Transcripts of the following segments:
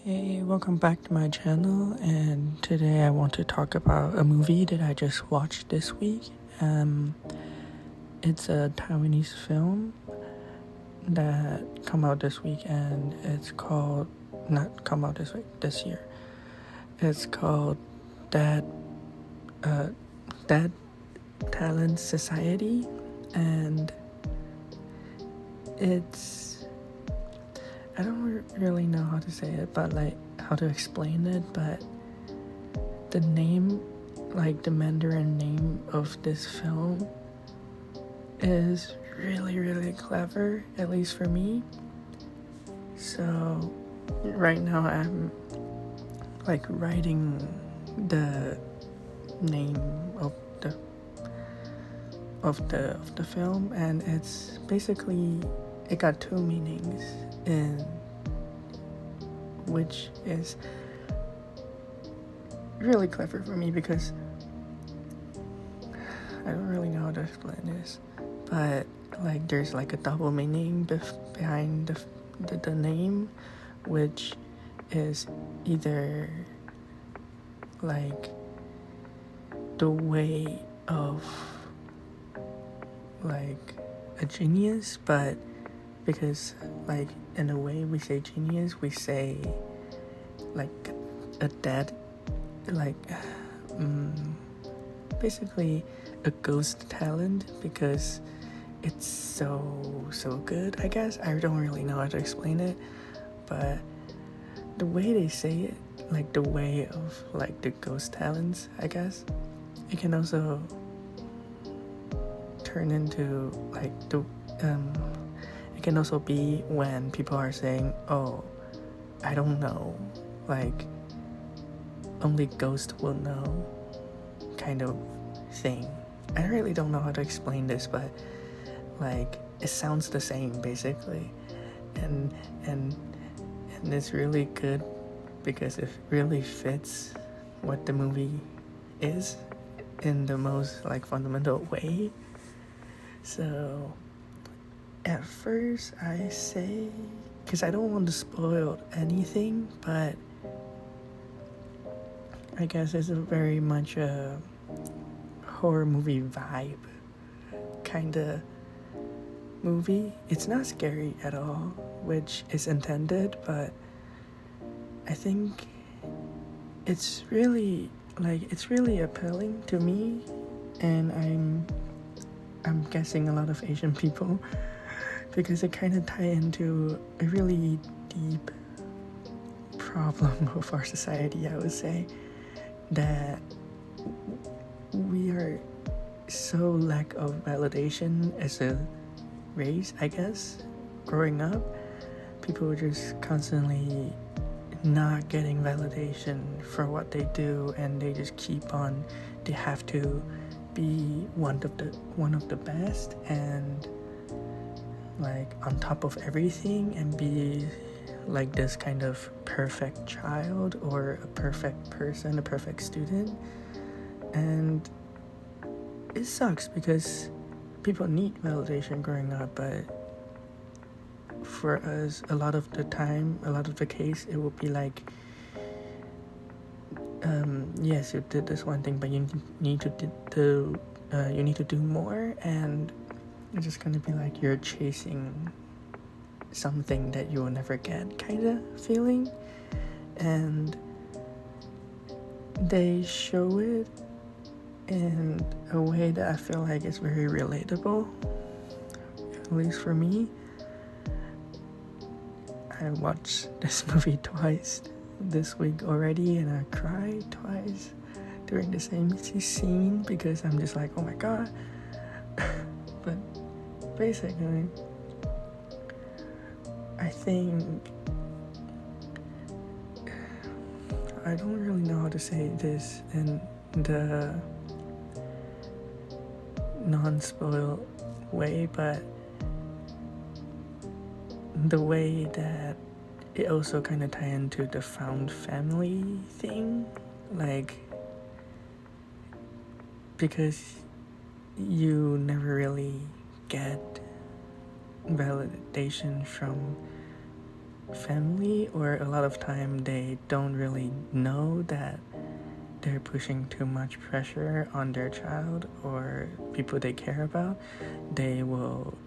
Hey, welcome back to my channel, and today I want to talk about a movie that I just watched this week. It's a Taiwanese film that come out this week, and it's called, not come out this week, this year. It's called That Talent Society, and it's, I don't really know how to say it, but like how to explain it, but the name, like the Mandarin name of this film is really clever, at least for me. So right now I'm like writing the name of the film, and it's basically, it got two meanings, in which is really clever for me because I don't really know how to explain this, but like there's like a double meaning behind the name, which is either like the way of like a genius, but because like in a way we say genius, we say like a dead, like basically a ghost talent, because it's so good, I guess. I don't really know how to explain it, but the way they say it, like the way of like the ghost talents, I guess, it can also turn into like it can also be when people are saying, oh, I don't know, like only ghost will know, kind of thing. I really don't know how to explain this, but like it sounds the same basically, and it's really good because it really fits what the movie is in the most like fundamental way. So at first I say, because I don't want to spoil anything, but I guess it's a very much a horror movie vibe kind of movie. It's not scary at all, which is intended, but I think it's really appealing to me, and I'm guessing a lot of Asian people, because it kind of tie into a really deep problem of our society, I would say, that we are so lack of validation as a race, I guess. Growing up, people were just constantly not getting validation for what they do, and they just keep on, they have to be one of the best, and like on top of everything, and be like this kind of perfect child, or a perfect person, a perfect student. And it sucks because people need validation growing up, but for us, a lot of the case, it will be like, yes, you did this one thing, but you need to do more, and it's just gonna be like you're chasing something that you will never get kind of feeling. And they show it in a way that I feel like is very relatable, at least for me. I watched this movie twice this week already, and I cried twice during the same scene, because I'm just like, oh my god. But basically, I think, I don't really know how to say this in the non-spoil way, but the way that it also kind of tie into the found family thing, like, because you never really get validation from family, or a lot of time they don't really know that they're pushing too much pressure on their child or people they care about. They will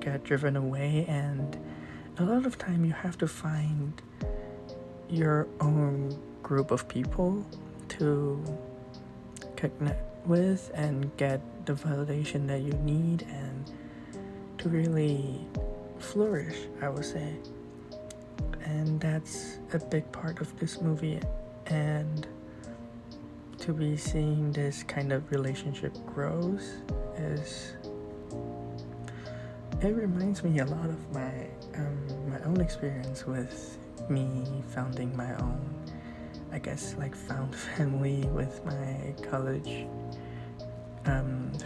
get driven away, and a lot of time you have to find your own group of people to connect with and get the validation that you need and to really flourish, I would say. And that's a big part of this movie, and to be seeing this kind of relationship grows is, it reminds me a lot of my own experience with me founding my own, I guess, like found family with my college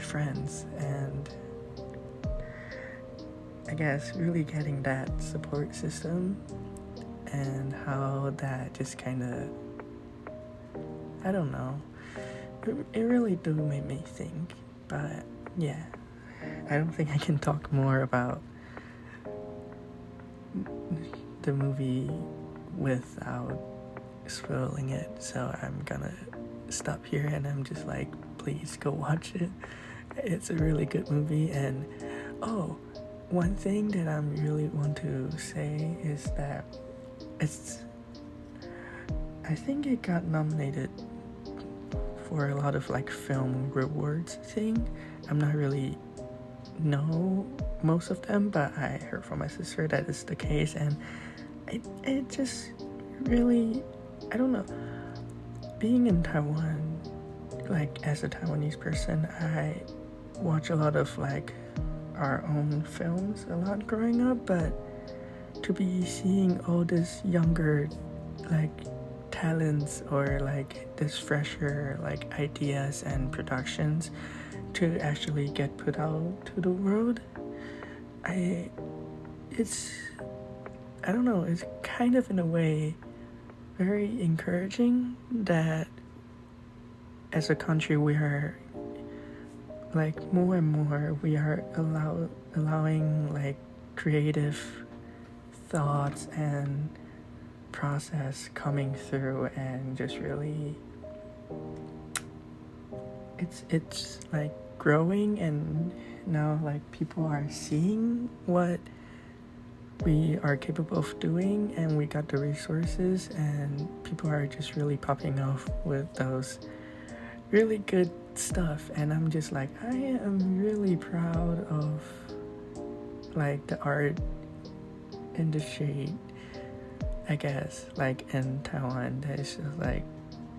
friends, and I guess really getting that support system and how that just kind of, I don't know, it really do make me think. But yeah, I don't think I can talk more about the movie without spoiling it, so I'm gonna stop here, and I'm just like, please go watch it. It's a really good movie. And one thing that I really want to say is that I think it got nominated for a lot of like film rewards thing. I'm not really know most of them, but I heard from my sister that is the case, and it just really, I don't know, being in Taiwan, like as a Taiwanese person, I watch a lot of like our own films a lot growing up, but to be seeing all this younger like talents or like this fresher like ideas and productions to actually get put out to the world, it's kind of in a way very encouraging that as a country we are like more and more we are allowing like creative thoughts and process coming through, and just really it's like growing, and now like people are seeing what we are capable of doing, and we got the resources, and people are just really popping off with those really good stuff. And I'm just like, I am really proud of like the art industry, I guess, like in Taiwan, that is just like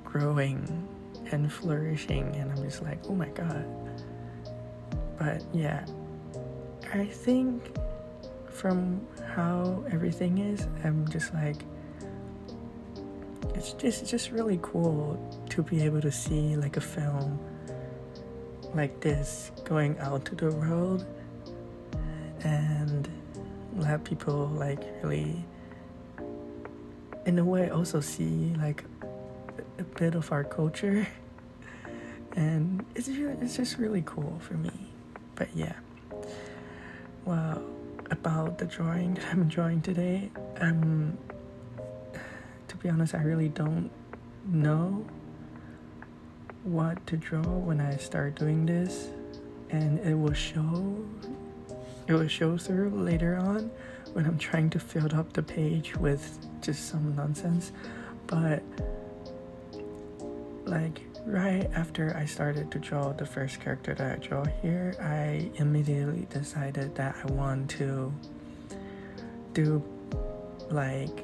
growing and flourishing, and I'm just like, oh my god. But yeah, I think from how everything is, I'm just like, it's just really cool to be able to see like a film like this going out to the world and let people like really in a way also see like a bit of our culture, and it's just really cool for me. But yeah, well, about the drawing that I'm drawing today, to be honest, I really don't know what to draw when I start doing this, and it will show through later on when I'm trying to fill up the page with just some nonsense. But like right after I started to draw the first character that I draw here, I immediately decided that I want to do like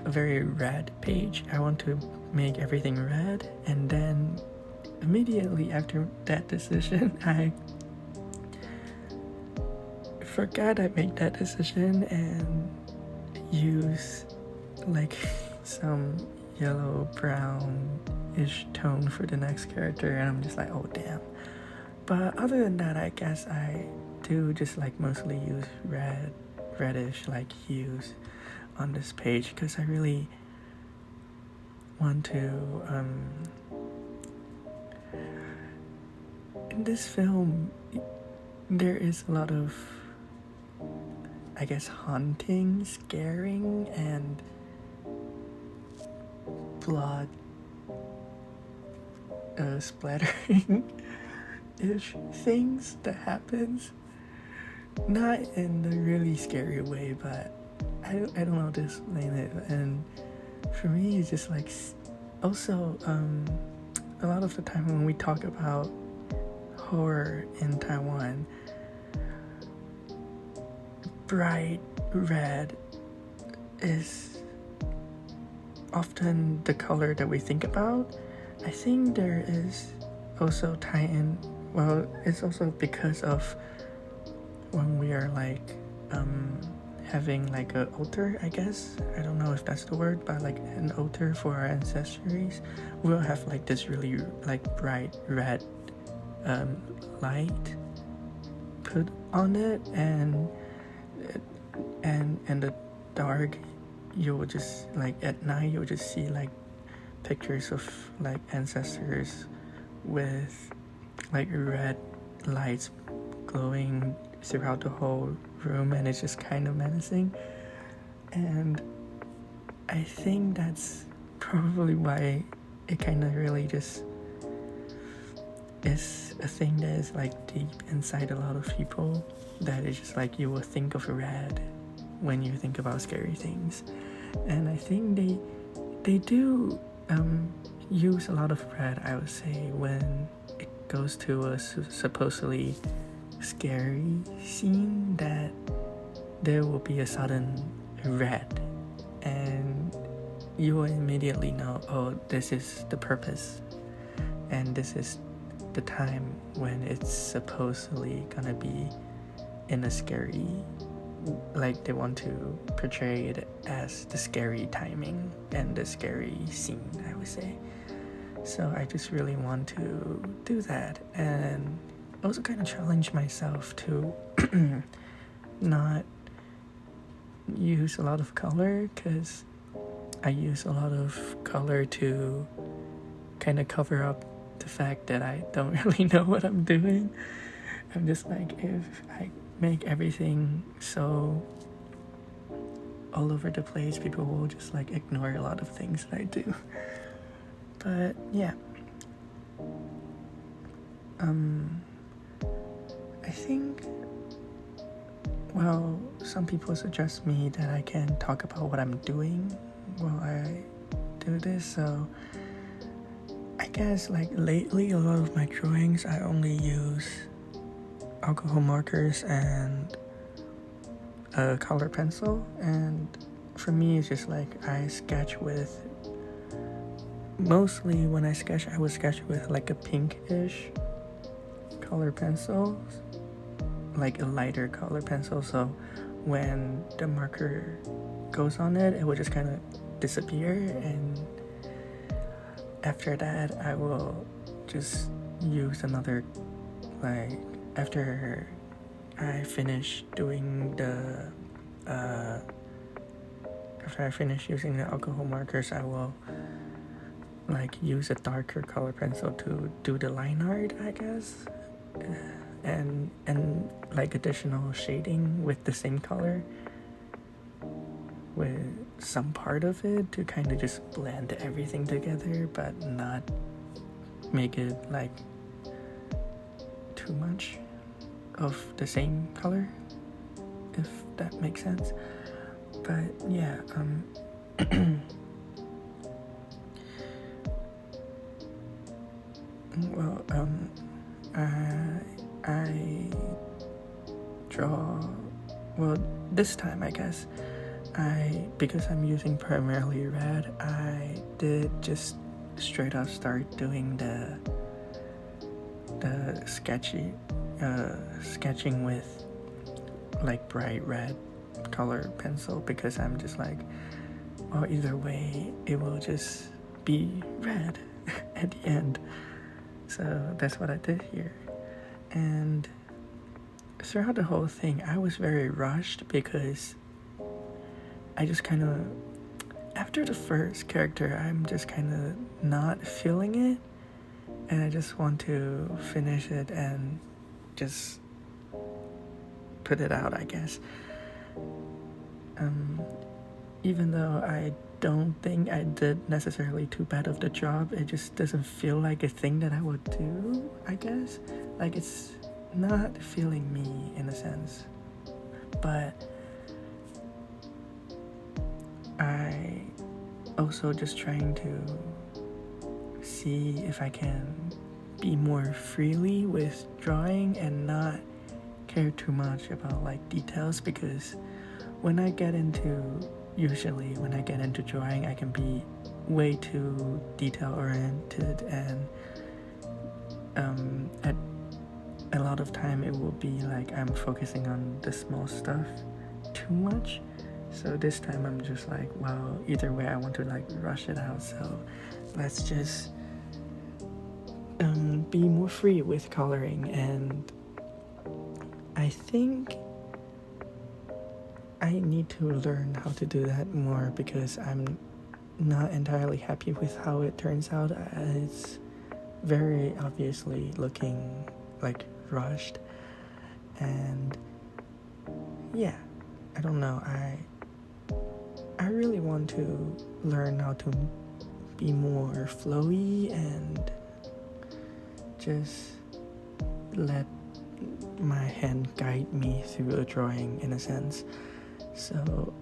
a very red page. I want to make everything red, and then immediately after that decision, I forgot I made that decision and use like some yellow brown-ish tone for the next character, and I'm just like, oh damn. But other than that, I guess I do just like mostly use reddish like hues on this page, because I really want to in this film there is a lot of, I guess, haunting, scaring, and blood splattering ish things that happens. Not in a really scary way, but I don't know how to explain it. And for me, it's just like, also a lot of the time when we talk about horror in Taiwan, bright red is often the color that we think about. I think there is also tie-in, well, it's also because of when we are like having like a altar, I guess, I don't know if that's the word, but like an altar for our ancestries, we'll have like this really like bright red light put on it, and the dark, you will just like at night you'll just see like pictures of like ancestors with like red lights glowing throughout the whole room, and it's just kind of menacing. And I think that's probably why it kind of really just is a thing that is like deep inside a lot of people, that is just like you will think of red when you think about scary things. And I think they do use a lot of red, I would say, when it goes to a supposedly scary scene, that there will be a sudden red and you will immediately know, oh, this is the purpose and this is the time when it's supposedly gonna be in a scary, like they want to portray it as the scary timing and the scary scene, I would say. So I just really want to do that, and also kind of challenge myself to not use a lot of color, because I use a lot of color to kind of cover up the fact that I don't really know what I'm doing. I'm just like, if I make everything so all over the place, people will just like ignore a lot of things that I do. But yeah, I think, well, some people suggest me that I can talk about what I'm doing while I do this, so I guess like lately a lot of my drawings I only use alcohol markers and a color pencil, and for me it's just like I sketch with, mostly when I sketch I would sketch with like a pinkish color pencil, like a lighter color pencil, so when the marker goes on it, it will just kind of disappear, and after that I will just use another, like after I finish doing the after I finish using the alcohol markers, I will like use a darker color pencil to do the line art, I guess, and like additional shading with the same color with some part of it to kind of just blend everything together, but not make it like too much of the same color, if that makes sense. But yeah, well, I draw, well, this time I guess because I'm using primarily red, I did just straight up start doing the sketching with like bright red color pencil, because I'm just like, well, either way it will just be red at the end. So that's what I did here. And throughout the whole thing I was very rushed, because I just kind of, after the first character, I'm just kind of not feeling it, and I just want to finish it and just put it out, I guess. Even though I don't think I did necessarily too bad of the job, it just doesn't feel like a thing that I would do, I guess. Like, it's not feeling me in a sense. But I also just trying to see if I can be more freely with drawing and not care too much about like details, because usually when I get into drawing, I can be way too detail oriented, and at a lot of time it will be like I'm focusing on the small stuff too much. So this time I'm just like, well, either way I want to like rush it out, so let's just be more free with coloring. And I think I need to learn how to do that more, because I'm not entirely happy with how it turns out. It's very obviously looking like rushed, and yeah, I don't know, I really want to learn how to be more flowy and just let my hand guide me through a drawing in a sense. So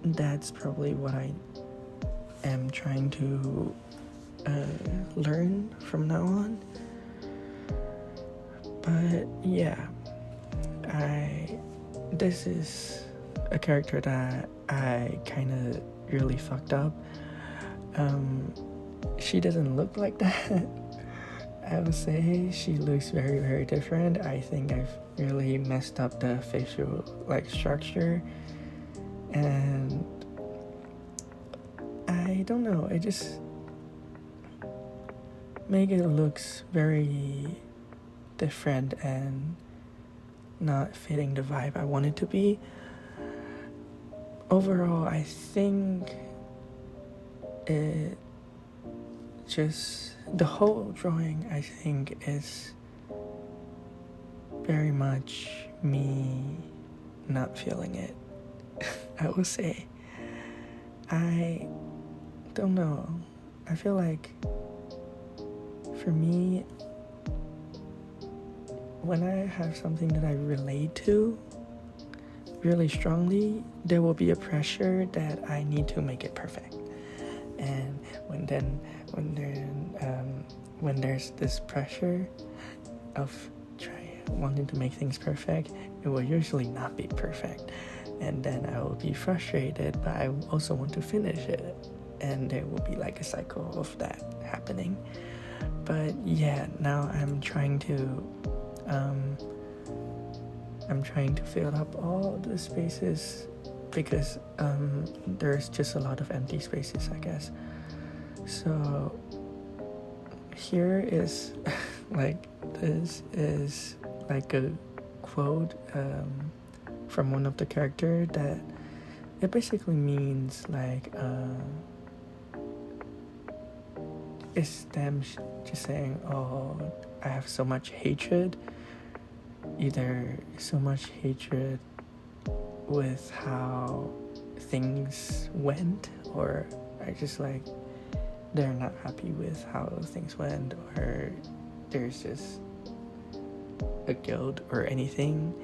that's probably what I am trying to learn from now on. But yeah, this is a character that I kind of really fucked up. She doesn't look like that. I would say she looks very, very different. I think I've really messed up the facial like structure, and I don't know, it just make it looks very different and not fitting the vibe I want it to be. Overall, I think it just, the whole drawing I think is very much me not feeling it. I will say, I don't know, I feel like for me, when I have something that I relate to really strongly, there will be a pressure that I need to make it perfect. And when there's this pressure of wanting to make things perfect, it will usually not be perfect, and then I will be frustrated, but I also want to finish it, and there will be like a cycle of that happening. But yeah, now I'm trying to fill up all the spaces, because there's just a lot of empty spaces, I guess. So here is like, this is like a quote from one of the characters that it basically means like it's them just saying, oh, I have so much hatred, either so much hatred with how things went, or I just like they're not happy with how things went, or there's just a guilt or anything.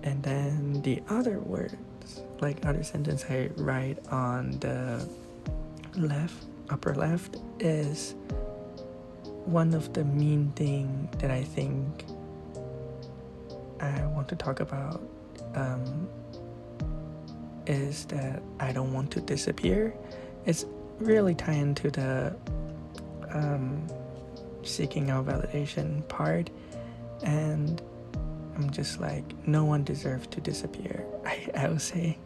And then the other words, like other sentence I write on the upper left, is one of the main thing that I think I want to talk about, is that I don't want to disappear. It's really tied into the seeking out validation part, and I'm just like, no one deserves to disappear. I would say,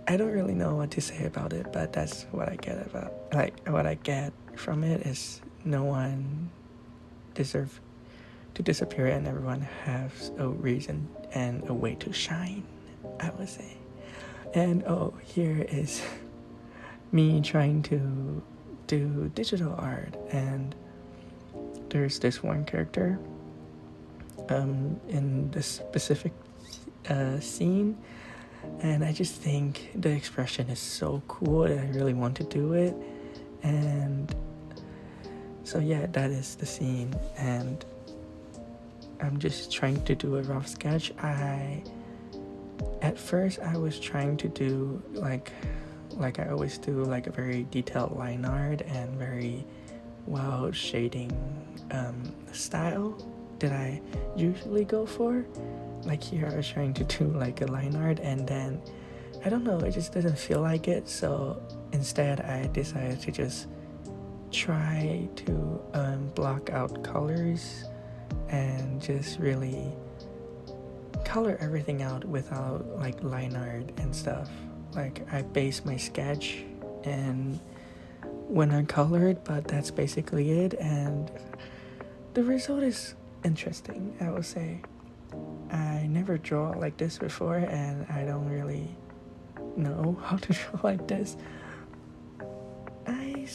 I don't really know what to say about it, but that's what I get about, like, what I get from it is no one deserves to disappear, and everyone has a reason and a way to shine, I would say. And here is me trying to do digital art, and there's this one character in this specific scene, and I just think the expression is so cool that I really want to do it. And so yeah, that is the scene, and I'm just trying to do a rough sketch. At first I was trying to do like I always do, like a very detailed line art and very well shading style that I usually go for. Like here I was trying to do like a line art, and then I don't know, it just doesn't feel like it, so instead I decided to just try to block out colors and just really color everything out without like line art and stuff. Like I base my sketch and when I colored, but that's basically it, and the result is interesting, I would say. I never draw like this before, and I don't really know how to draw like this. I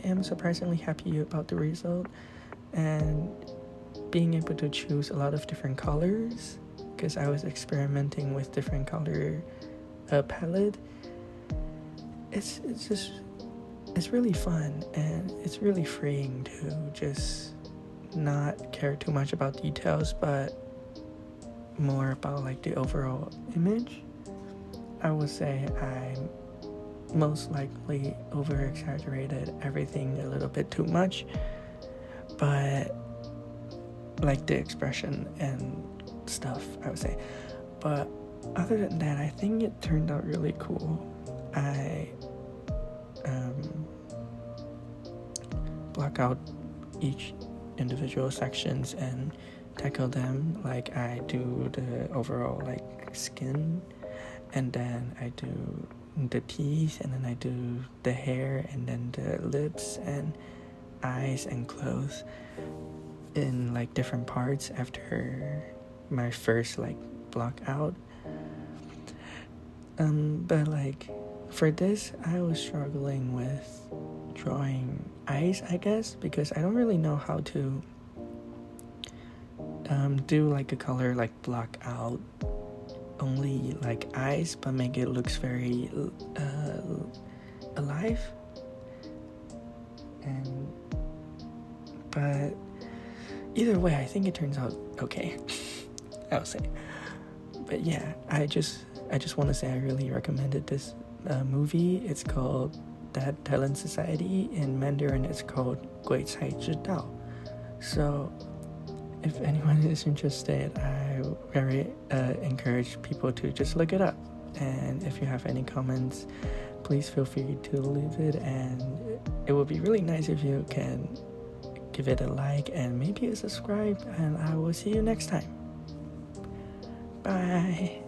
am surprisingly happy about the result, and being able to choose a lot of different colors, because I was experimenting with different color palette. It's really fun, and it's really freeing to just not care too much about details, but more about like the overall image. I would say I most likely over exaggerated everything a little bit too much, but like the expression and stuff, I would say. But other than that, I think it turned out really cool. I block out each individual sections and tackle them. Like I do the overall like skin, and then I do the teeth, and then I do the hair, and then the lips and eyes and clothes in like different parts after my first like block out. But like for this, I was struggling with drawing eyes, I guess, because I don't really know how to do like a color like block out only like eyes, but make it looks very alive. But either way, I think it turns out okay. I'll say. But yeah, I just want to say I really recommended this movie. It's called That Talent Society. In Mandarin, it's called 鬼才之道. So if anyone is interested, I very encourage people to just look it up. And if you have any comments, please feel free to leave it, and it would be really nice if you can give it a like and maybe a subscribe, and I will see you next time. Bye.